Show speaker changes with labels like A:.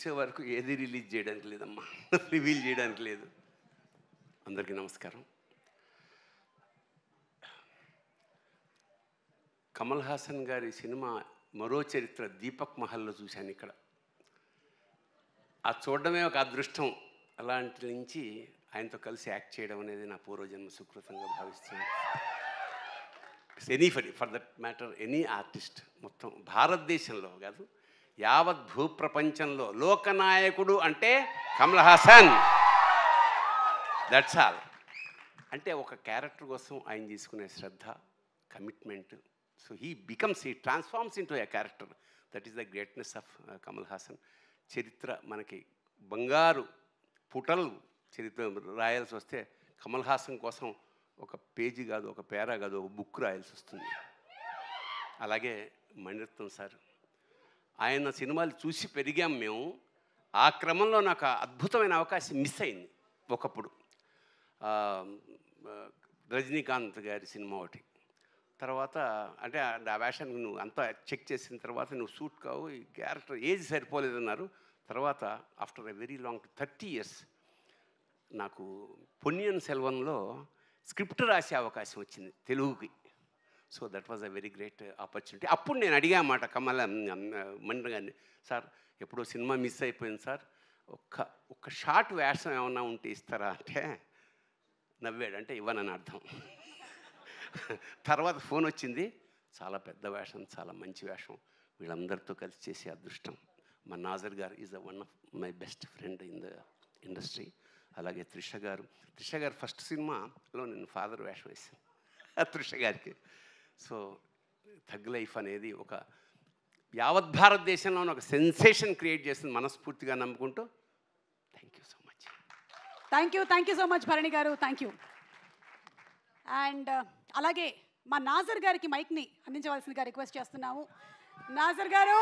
A: చూసే వరకు ఏది రిలీజ్ చేయడానికి లేదమ్మా, రివీల్ చేయడానికి లేదు. అందరికీ నమస్కారం. కమల్ హాసన్ గారి సినిమా మరో చరిత్ర దీపక్ మహల్లో చూశాను ఇక్కడ. అది చూడడమే ఒక అదృష్టం. అలాంటి నుంచి ఆయనతో కలిసి యాక్ట్ చేయడం అనేది నా పూర్వజన్మ సుకృతంగా భావిస్తున్నాను. Anybody for that matter, any artist మొత్తం భారతదేశంలో కాదు, యావత్ భూప్రపంచంలో లోకనాయకుడు అంటే కమల్ హాసన్. That's all. అంటే ఒక క్యారెక్టర్ కోసం ఆయన తీసుకునే శ్రద్ధ, commitment. So he transforms into a character. That is the greatness of Kamal Haasan. చరిత్ర మనకి బంగారు పుటలు చరిత్ర రాయాల్సి వస్తే కమల్ హాసన్ కోసం ఒక పేజీ కాదు, ఒక పేరా కాదు, ఒక బుక్ రాయాల్సి వస్తుంది. అలాగే మణిరత్నం సార్, ఆయన సినిమాలు చూసి పెరిగాం మేము. ఆ క్రమంలో నాకు అద్భుతమైన అవకాశం మిస్ అయింది ఒకప్పుడు. రజనీకాంత్ గారి సినిమా ఒకటి. తర్వాత అంటే ఆ వేషానికి నువ్వు అంతా చెక్ చేసిన తర్వాత నువ్వు సూట్ కావు, ఈ క్యారెక్టర్ ఏజ్ సరిపోలేదన్నారు. తర్వాత after a very long 30 years నాకు పొన్నియిన్ సెల్వన్లో స్క్రిప్ట్ రాసే అవకాశం వచ్చింది తెలుగుకి. So that was a very great opportunity. అప్పుడు నేను అడిగామాట మణి గారిని, సార్ ఎప్పుడో సినిమా మిస్ అయిపోయింది సార్, ఒక్క షార్ట్ వేషం ఏమన్నా ఉంటే ఇస్తారా అంటే నవ్వాడు. అంటే ఇవ్వనని అర్థం. తర్వాత ఫోన్ వచ్చింది, చాలా పెద్ద వేషం, చాలా మంచి వేషం, వీళ్ళందరితో కలిసి చేసే అదృష్టం. మా నాజర్ గారు is one of my best friend in the industry. అలాగే త్రిష గారు ఫస్ట్ సినిమాలో నేను ఫాదర్ వేషం వేసాను త్రిష గారికి. సో థగ్ లైఫ్ అనేది ఒక యావత్ భారతదేశంలోనే ఒక సెన్సేషన్ క్రియేట్ చేస్తుంది మనస్ఫూర్తిగా నమ్ముకుంటూ. Thank you so much.
B: Thank you so much Bharani garu, thank you. And అలాగే మా నాజర్ గారికి మైక్ని అందించవలసిందిగా రిక్వెస్ట్ చేస్తున్నాము. నాజర్ గారు.